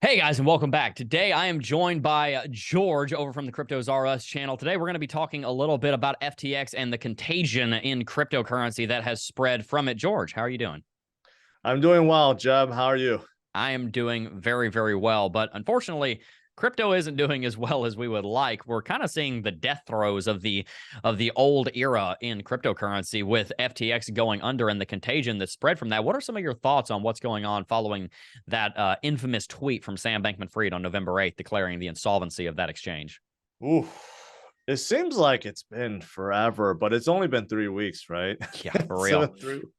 Hey guys, and welcome back. Today I am joined by George over from the CryptosRUs channel. Today we're going to be talking a little bit about FTX and the contagion in cryptocurrency that has spread from it. George, how are you doing? I'm doing well, Jebb. How are you? I am doing very, very well, but unfortunately, crypto isn't doing as well as we would like. We're kind of seeing the death throes of the old era in cryptocurrency with FTX going under and the contagion that spread from that. What are some of your thoughts on what's going on following that infamous tweet from Sam Bankman-Fried on November 8th declaring the insolvency of that exchange? Ooh, it seems like it's been forever, but it's only been 3 weeks, right? Yeah, for So real. through,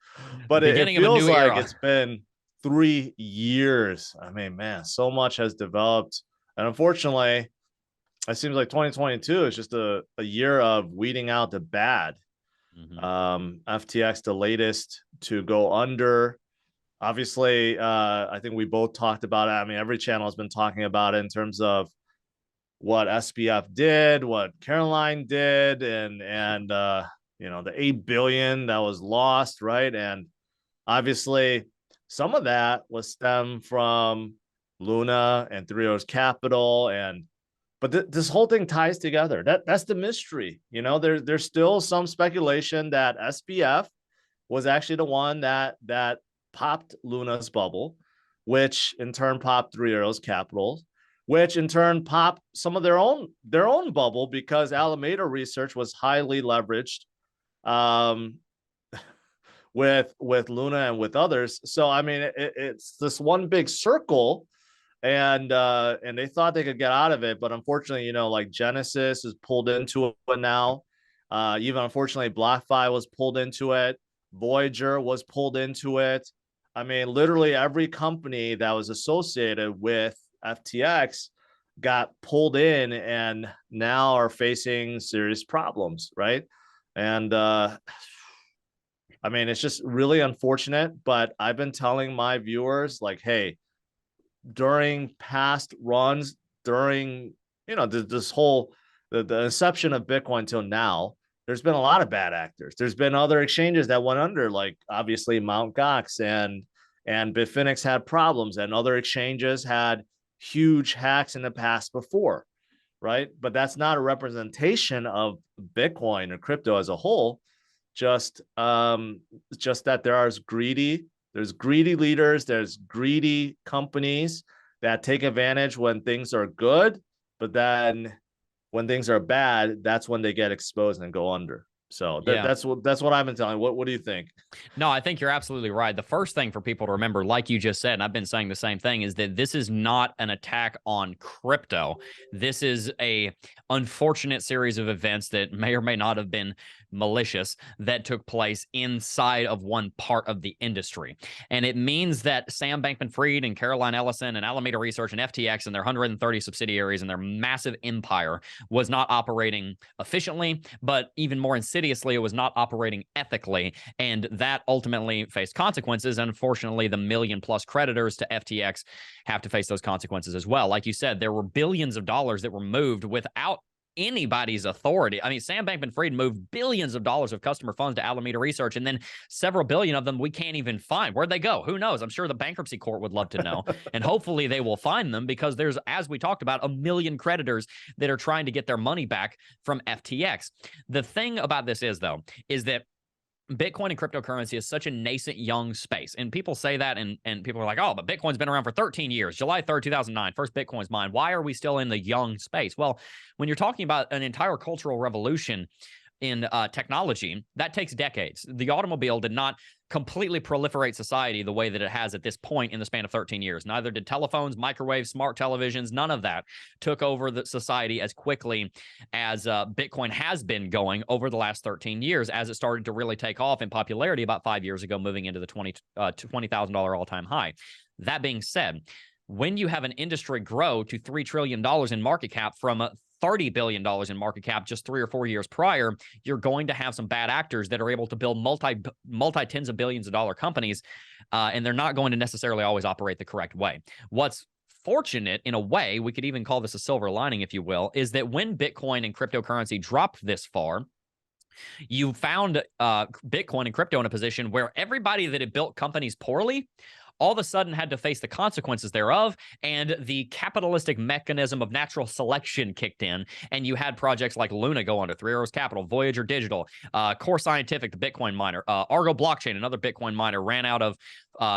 but it Beginning of a feels new like era. it's been 3 years. I mean, man, so much has developed, and unfortunately, it seems like 2022 is just a year of weeding out the bad. Mhm. FTX, the latest to go under. Obviously, I think we both talked about it. I mean, every channel has been talking about it in terms of what SBF did, what Caroline did, and the 8 billion that was lost, right? And obviously, some of that was stemmed from Luna and ITrustCapital, and but this whole thing ties together. That's the mystery. There's still some speculation that SBF was actually the one that popped Luna's bubble, which in turn popped ITrustCapital, which in turn popped some of their own bubble because Alameda Research was highly leveraged um, with Luna and with others. So I mean, it's this one big circle, and they thought they could get out of it, but unfortunately, like Genesis is pulled into it now. Even unfortunately, BlockFi was pulled into it. Voyager was pulled into it. I mean, literally every company that was associated with FTX got pulled in and now are facing serious problems, right? And I mean, it's just really unfortunate, but I've been telling my viewers, like, hey, during past runs, during this whole the inception of Bitcoin till now, there's been a lot of bad actors. There's been other exchanges that went under, like obviously Mt. Gox and Bitfinex had problems, and other exchanges had huge hacks in the past before, right? But that's not a representation of Bitcoin or crypto as a whole. Just that there's greedy leaders, there's greedy companies that take advantage when things are good, but then when things are bad, that's when they get exposed and go under. So Yeah. that's what I've been telling. What do you think? No, I think you're absolutely right. The first thing for people to remember, like you just said, and I've been saying the same thing, is that this is not an attack on crypto. This is a unfortunate series of events that may or may not have been malicious that took place inside of one part of the industry. And it means that Sam Bankman-Fried and Caroline Ellison and Alameda Research and FTX and their 130 subsidiaries and their massive empire was not operating efficiently, but even more insidiously, it was not operating ethically. And that ultimately faced consequences. And unfortunately, the million-plus creditors to FTX have to face those consequences as well. Like you said, there were billions of dollars that were moved without anybody's authority. I mean, Sam Bankman-Fried moved billions of dollars of customer funds to Alameda Research, and then several billion of them we can't even find. Where'd they go? Who knows? I'm sure the bankruptcy court would love to know. And hopefully they will find them, because there's, as we talked about, a million creditors that are trying to get their money back from FTX. The thing about this is, though, is that Bitcoin and cryptocurrency is such a nascent young space. And people say that, and people are like, oh, but Bitcoin's been around for 13 years. July 3rd, 2009, first Bitcoin's mined. Why are we still in the young space? Well, when you're talking about an entire cultural revolution in technology, that takes decades. The automobile did not completely proliferate society the way that it has at this point in the span of 13 years. Neither did telephones, microwaves, smart televisions. None of that took over the society as quickly as Bitcoin has been going over the last 13 years, as it started to really take off in popularity about 5 years ago, moving into the $20,000 all-time high. That being said, when you have an industry grow to $3 trillion in market cap from $30 billion in market cap just 3 or 4 years prior, you're going to have some bad actors that are able to build multi tens of billions of dollar companies, and they're not going to necessarily always operate the correct way. What's fortunate, in a way, we could even call this a silver lining, if you will, is that when Bitcoin and cryptocurrency dropped this far, you found Bitcoin and crypto in a position where everybody that had built companies poorly all of a sudden had to face the consequences thereof, and the capitalistic mechanism of natural selection kicked in, and you had projects like Luna go under, Three Arrows Capital, Voyager Digital, Core Scientific, the Bitcoin miner, Argo Blockchain, another Bitcoin miner, ran out of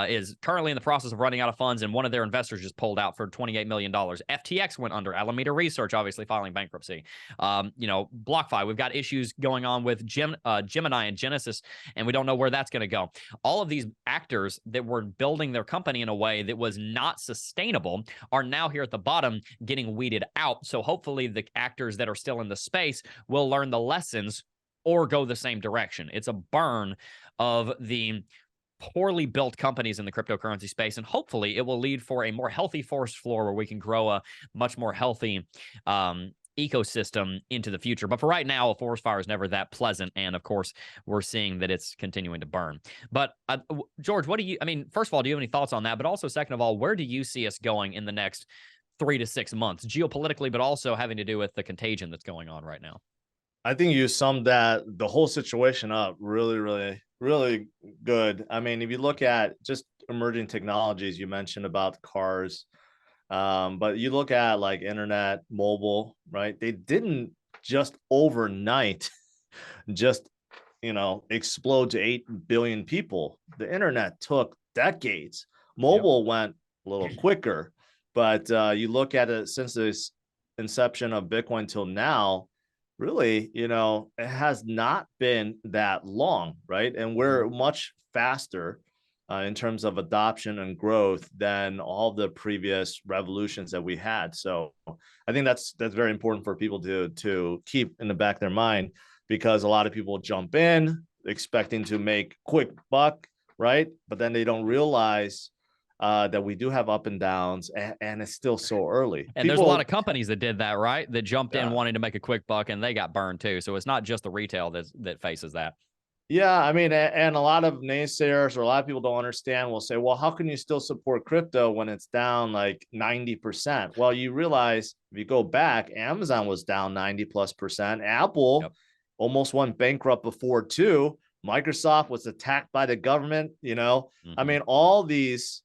is currently in the process of running out of funds, and one of their investors just pulled out for $28 million. FTX went under. Alameda Research obviously filing bankruptcy. BlockFi, we've got issues going on with Gemini and Genesis, and we don't know where that's going to go. All of these actors that were building their company in a way that was not sustainable are now here at the bottom getting weeded out. So hopefully the actors that are still in the space will learn the lessons or go the same direction. It's a burn of the poorly built companies in the cryptocurrency space, and hopefully it will lead for a more healthy forest floor where we can grow a much more healthy ecosystem into the future. But for right now, a forest fire is never that pleasant, and of course we're seeing that it's continuing to burn. But George, first of all, do you have any thoughts on that? But also, second of all, where do you see us going in the next 3 to 6 months, geopolitically, but also having to do with the contagion that's going on right now? I think you summed the whole situation up really, really, really good. I mean, if you look at just emerging technologies, you mentioned about cars, but you look at like internet, mobile, right? They didn't just overnight just, explode to 8 billion people. The internet took decades. Mobile went a little quicker, but you look at it since the inception of Bitcoin till now, really, it has not been that long, right? And we're much faster in terms of adoption and growth than all the previous revolutions that we had. So I think that's very important for people to keep in the back of their mind, because a lot of people jump in expecting to make quick buck, right? But then they don't realize that we do have up and downs, and it's still so early. And there's a lot of companies that did that, right? That jumped in wanting to make a quick buck, and they got burned too. So it's not just the retail that faces that. Yeah, I mean, and a lot of naysayers or a lot of people don't understand will say, well, how can you still support crypto when it's down like 90%? Well, you realize if you go back, Amazon was down 90+%. Apple almost went bankrupt before too. Microsoft was attacked by the government. I mean, all these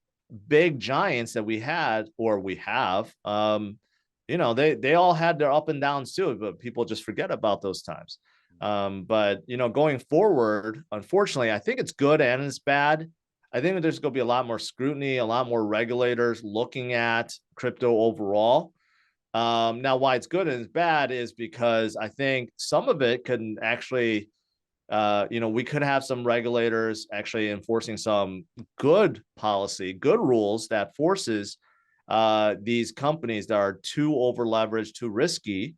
big giants that we had or we have, they all had their up and downs too, but people just forget about those times. But going forward, unfortunately, I think it's good and it's bad. I think that there's going to be a lot more scrutiny, a lot more regulators looking at crypto overall. Now, why it's good and it's bad is because I think some of it can actually we could have some regulators actually enforcing some good policy, good rules that forces these companies that are too over leveraged, too risky,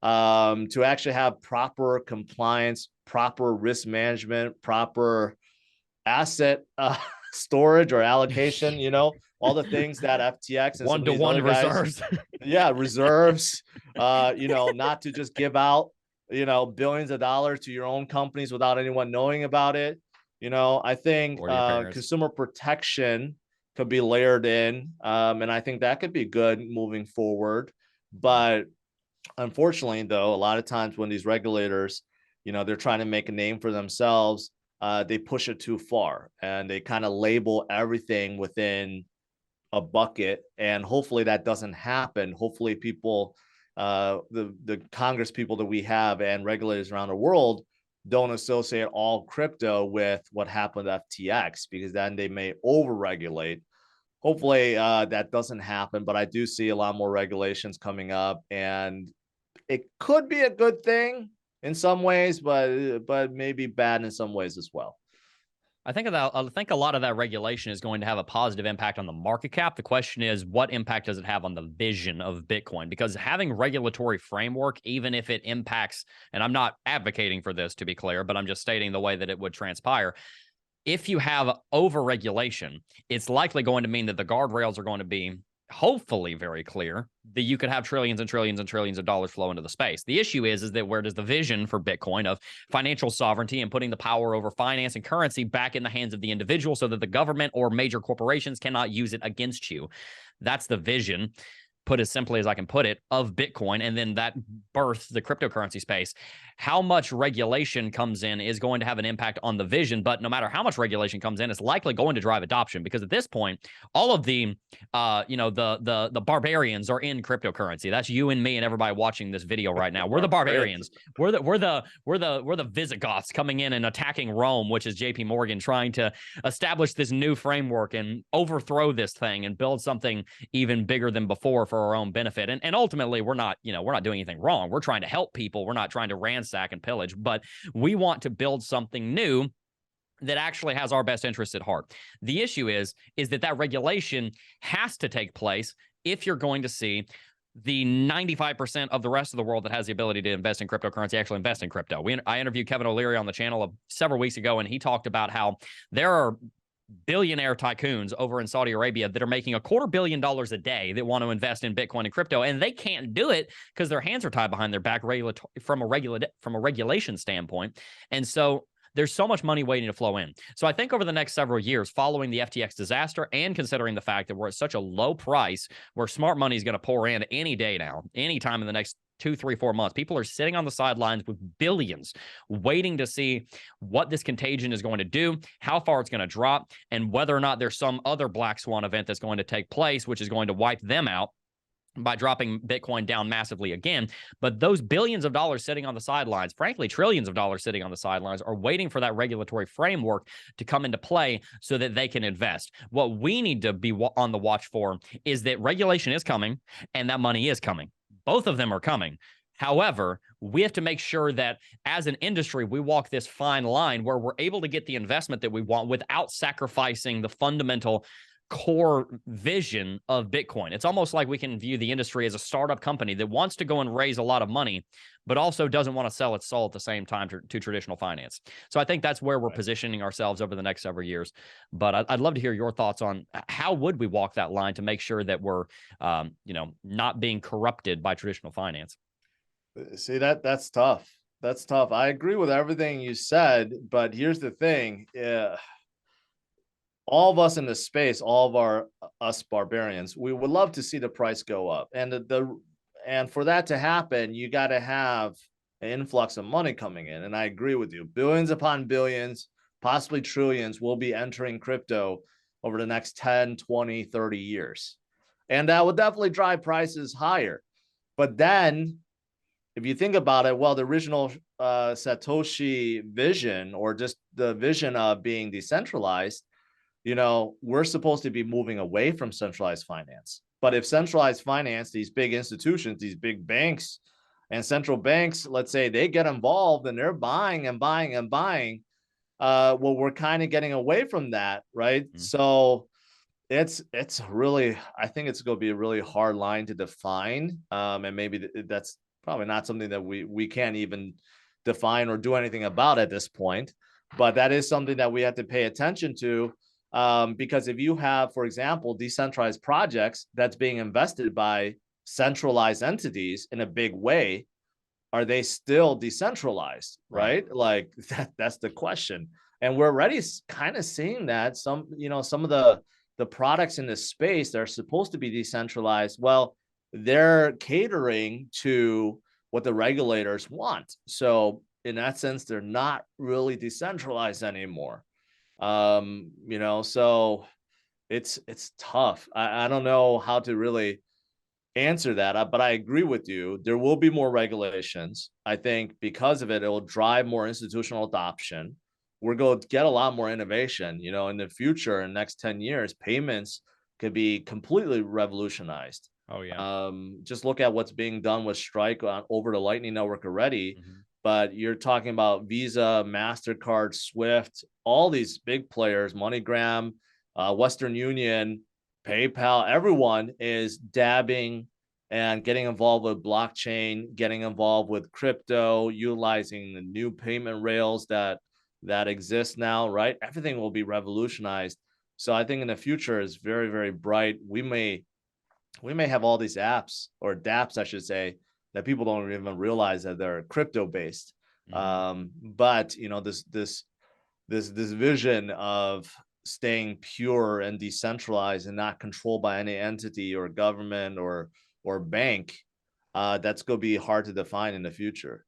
to actually have proper compliance, proper risk management, proper asset storage or allocation, all the things that FTX and one-to-one reserves. Reserves, not to just give out billions of dollars to your own companies without anyone knowing about it. I think consumer protection could be layered in, and I think that could be good moving forward. But unfortunately, though, a lot of times when these regulators, they're trying to make a name for themselves, they push it too far and they kind of label everything within a bucket. And hopefully that doesn't happen. Hopefully people, the Congress people that we have and regulators around the world don't associate all crypto with what happened to FTX, because then they may overregulate. Hopefully that doesn't happen, but I do see a lot more regulations coming up, and it could be a good thing in some ways, but maybe bad in some ways as well. I think a lot of that regulation is going to have a positive impact on the market cap. The question is, what impact does it have on the vision of Bitcoin? Because having regulatory framework, even if it impacts, and I'm not advocating for this to be clear, but I'm just stating the way that it would transpire. If you have over-regulation, it's likely going to mean that the guardrails are going to be hopefully very clear, that you could have trillions and trillions and trillions of dollars flow into the space. The issue is that where does the vision for Bitcoin of financial sovereignty and putting the power over finance and currency back in the hands of the individual so that the government or major corporations cannot use it against you? That's the vision. put as simply as I can put it, of Bitcoin, and then that birthed the cryptocurrency space. How much regulation comes in is going to have an impact on the vision, but no matter how much regulation comes in, it's likely going to drive adoption, because at this point, all of the the barbarians are in cryptocurrency. That's you and me and everybody watching this video right now. We're the barbarians. We're the Visigoths coming in and attacking Rome, which is JP Morgan trying to establish this new framework and overthrow this thing and build something even bigger than before for our own benefit. And ultimately, we're not doing anything wrong. We're trying to help people. We're not trying to ransack and pillage, but we want to build something new that actually has our best interests at heart. The issue is that regulation has to take place if you're going to see the 95% of the rest of the world that has the ability to invest in cryptocurrency actually invest in crypto. I interviewed Kevin O'Leary on the channel several weeks ago, and he talked about how there are billionaire tycoons over in Saudi Arabia that are making $250 million a day that want to invest in Bitcoin and crypto, and they can't do it because their hands are tied behind their back from a regulation standpoint. And so there's so much money waiting to flow in. So I think over the next several years, following the FTX disaster and considering the fact that we're at such a low price where smart money is going to pour in any day now, anytime in the next 2, 3, 4 months, people are sitting on the sidelines with billions waiting to see what this contagion is going to do, how far it's going to drop, and whether or not there's some other black swan event that's going to take place, which is going to wipe them out by dropping Bitcoin down massively again. But those billions of dollars sitting on the sidelines, frankly, trillions of dollars sitting on the sidelines, are waiting for that regulatory framework to come into play so that they can invest. What we need to be on the watch for is that regulation is coming and that money is coming. Both of them are coming. However, we have to make sure that as an industry, we walk this fine line where we're able to get the investment that we want without sacrificing the fundamental core vision of Bitcoin. It's almost like we can view the industry as a startup company that wants to go and raise a lot of money, but also doesn't want to sell its soul at the same time to traditional finance. So I think that's where we're positioning ourselves over the next several years. But I'd love to hear your thoughts on how would we walk that line to make sure that we're, not being corrupted by traditional finance. See, that's tough. That's tough. I agree with everything you said, but here's the thing. All of us in this space, all of us barbarians, we would love to see the price go up. And for that to happen, you got to have an influx of money coming in. And I agree with you. Billions upon billions, possibly trillions will be entering crypto over the next 10, 20, 30 years. And that will definitely drive prices higher. But then if you think about it, well, the original Satoshi vision, or just the vision of being decentralized, we're supposed to be moving away from centralized finance. But if centralized finance, these big institutions, these big banks and central banks, let's say they get involved and they're buying and buying and buying, well, we're kind of getting away from that, right? Mm-hmm. So it's really, I think it's going to be a really hard line to define. And maybe that's probably not something that we can't even define or do anything about at this point. But that is something that we have to pay attention to. Because if you have, for example, decentralized projects that's being invested by centralized entities in a big way, are they still decentralized, right? Like that's the question. And we're already kind of seeing that some of the products in this space that are supposed to be decentralized, well, they're catering to what the regulators want. So in that sense, they're not really decentralized anymore. So it's tough. I don't know how to really answer that, but I agree with you. There will be more regulations. I think because of it, it will drive more institutional adoption. We're going to get a lot more innovation. In the future, in the next 10 years, payments could be completely revolutionized. Oh yeah. Just look at what's being done with Strike over the Lightning Network already. Mm-hmm. But you're talking about Visa, MasterCard, Swift, all these big players, MoneyGram, Western Union, PayPal, everyone is dabbing and getting involved with blockchain, getting involved with crypto, utilizing the new payment rails that exist now, right? Everything will be revolutionized. So I think in the future is very, very bright. We may have all these apps, or dApps, I should say, that people don't even realize that they're crypto based. Mm-hmm. But this vision of staying pure and decentralized and not controlled by any entity or government or or bank, that's going to be hard to define in the future.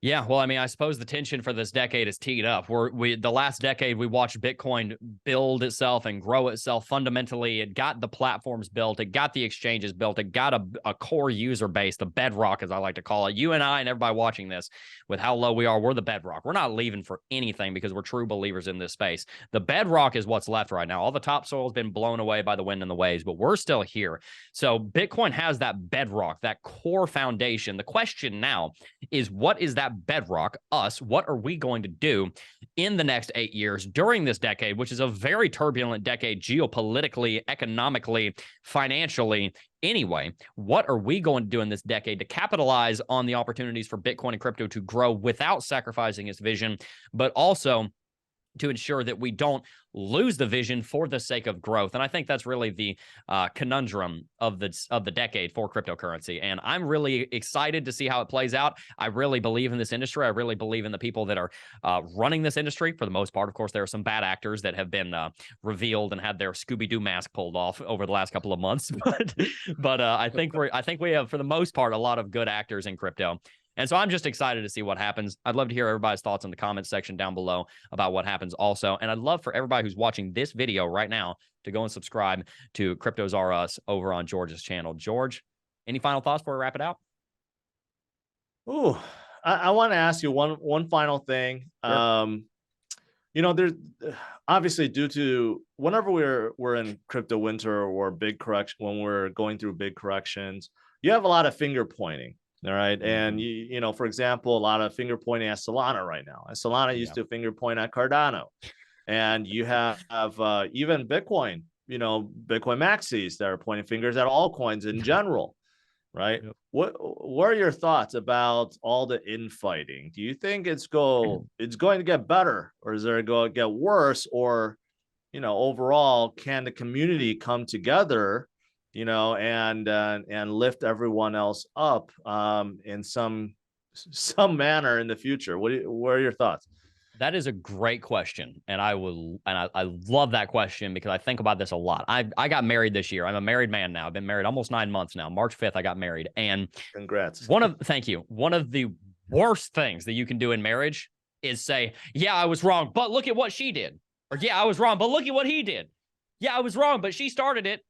Yeah, well, I mean, I suppose the tension for this decade is teed up. The last decade we watched Bitcoin build itself and grow itself fundamentally. It got the platforms built, it got the exchanges built, it got a core user base, the bedrock, as I like to call it. You and I and everybody watching this, with how low we are, we're the bedrock. We're not leaving for anything because we're true believers in this space. The bedrock is what's left right now. All the topsoil has been blown away by the wind and the waves, but we're still here. So Bitcoin has that bedrock, that core foundation. The question now is, what is that bedrock? Us, what are we going to do in the next 8 years during this decade, which is a very turbulent decade geopolitically, economically, financially? Anyway, what are we going to do in this decade to capitalize on the opportunities for Bitcoin and crypto to grow without sacrificing its vision, but also to ensure that we don't lose the vision for the sake of growth? And I think that's really the conundrum of the decade for cryptocurrency. And I'm really excited to see how it plays out. I really believe in this industry. I really believe in the people that are running this industry. For the most part, of course, there are some bad actors that have been revealed and had their Scooby-Doo mask pulled off over the last couple of months. But I think we have, for the most part, a lot of good actors in crypto. And so I'm just excited to see what happens. I'd love to hear everybody's thoughts in the comments section down below about what happens also. And I'd love for everybody who's watching this video right now to go and subscribe to CryptosRUs over on George's channel. George, any final thoughts before we wrap it out? Oh, I want to ask you one final thing. Sure. You know, there's obviously, due to whenever we're in crypto winter or big correction, when we're going through big corrections, you have a lot of finger pointing. All right. And you know, for example, a lot of finger pointing at Solana right now. And Solana used to finger point at Cardano. And you have even Bitcoin, you know, Bitcoin maxis that are pointing fingers at altcoins in general. Right. Yep. What are your thoughts about all the infighting? Do you think it's going to get better, or is it going to get worse? Or, you know, overall, can the community come together, you know, and lift everyone else up in some manner in the future? What are your thoughts? That is a great question, and I love that question because I think about this a lot. I got married this year. I'm a married man now. I've been married almost 9 months now. March 5th, I got married, and congrats. Thank you. One of the worst things that you can do in marriage is say, "Yeah, I was wrong, but look at what she did," or "Yeah, I was wrong, but look at what he did." Yeah, I was wrong, but she started it.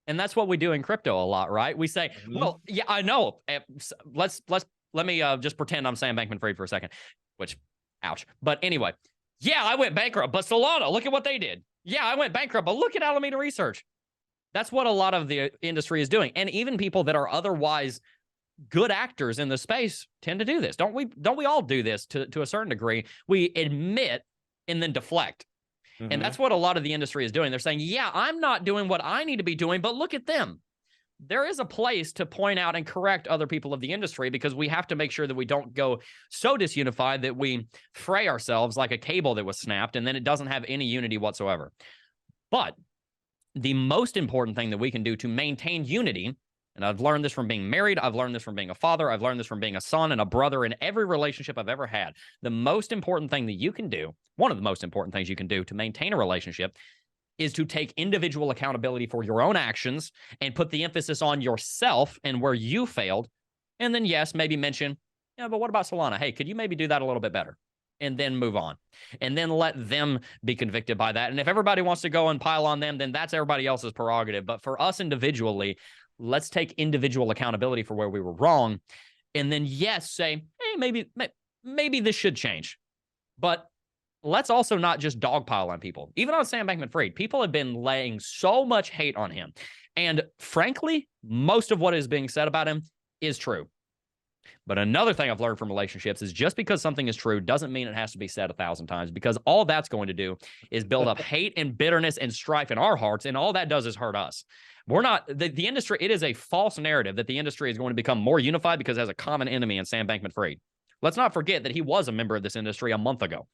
And that's what we do in crypto a lot, right? We say, well, yeah, I know. Let me just pretend I'm Sam Bankman-Fried for a second, which, ouch. But anyway, yeah, I went bankrupt, but Solana, look at what they did. Yeah, I went bankrupt, but look at Alameda Research. That's what a lot of the industry is doing. And even people that are otherwise good actors in the space tend to do this. Don't we all do this to a certain degree? We admit and then deflect. And that's what a lot of the industry is doing. They're saying, yeah, I'm not doing what I need to be doing, but look at them. There is a place to point out and correct other people of the industry, because we have to make sure that we don't go so disunified that we fray ourselves like a cable that was snapped, and then it doesn't have any unity whatsoever. But the most important thing that we can do to maintain unity, and I've learned this from being married, I've learned this from being a father, I've learned this from being a son and a brother in every relationship I've ever had. The most important thing that you can do, one of the most important things you can do to maintain a relationship, is to take individual accountability for your own actions and put the emphasis on yourself and where you failed. And then, yes, maybe mention, yeah, but what about Solana? Hey, could you maybe do that a little bit better? And then move on. And then let them be convicted by that. And if everybody wants to go and pile on them, then that's everybody else's prerogative. But for us individually, let's take individual accountability for where we were wrong. And then, yes, say, hey, maybe this should change. But let's also not just dogpile on people. Even on Sam Bankman-Fried, people have been laying so much hate on him. And frankly, most of what is being said about him is true. But another thing I've learned from relationships is just because something is true doesn't mean it has to be said 1,000 times, because all that's going to do is build up hate and bitterness and strife in our hearts. And all that does is hurt us. We're not, the industry, it is a false narrative that the industry is going to become more unified because it has a common enemy in Sam Bankman-Fried. Let's not forget that he was a member of this industry a month ago.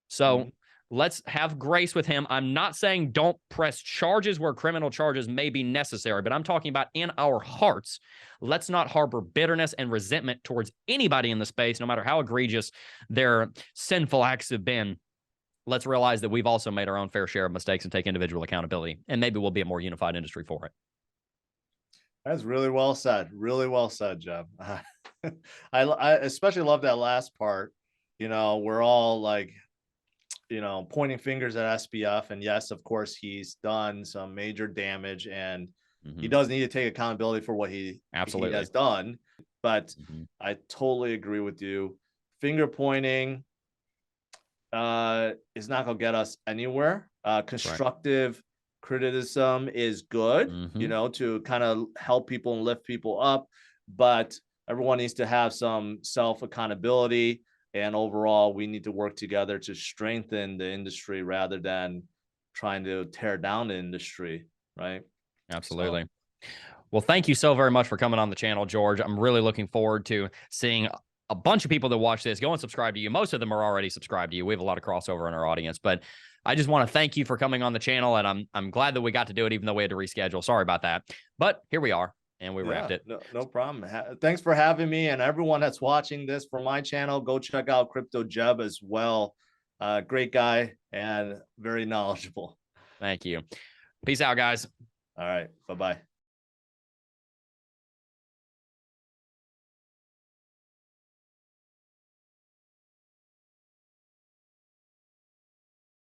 So let's have grace with him. I'm not saying don't press charges where criminal charges may be necessary, but I'm talking about in our hearts. Let's not harbor bitterness and resentment towards anybody in the space, no matter how egregious their sinful acts have been. Let's realize that we've also made our own fair share of mistakes and take individual accountability, and maybe we'll be a more unified industry for it. That's really well said. Really well said, Jeb. I especially love that last part. You know, we're all like, you know, pointing fingers at SBF. And yes, of course, he's done some major damage and he does need to take accountability for what he has done. But I totally agree with you. Finger pointing is not going to get us anywhere. Constructive criticism is good, you know, to kind of help people and lift people up. But everyone needs to have some self accountability. And overall, we need to work together to strengthen the industry rather than trying to tear down the industry, right? Absolutely. So, well, thank you so very much for coming on the channel, George. I'm really looking forward to seeing a bunch of people that watch this go and subscribe to you. Most of them are already subscribed to you. We have a lot of crossover in our audience, but I just want to thank you for coming on the channel, and I'm glad that we got to do it, even though we had to reschedule. Sorry about that, but here we are. And we wrapped it. No problem. Thanks for having me. And everyone that's watching this from my channel, go check out Crypto Jebb as well. Great guy and very knowledgeable. Thank you. Peace out, guys. All right. Bye-bye.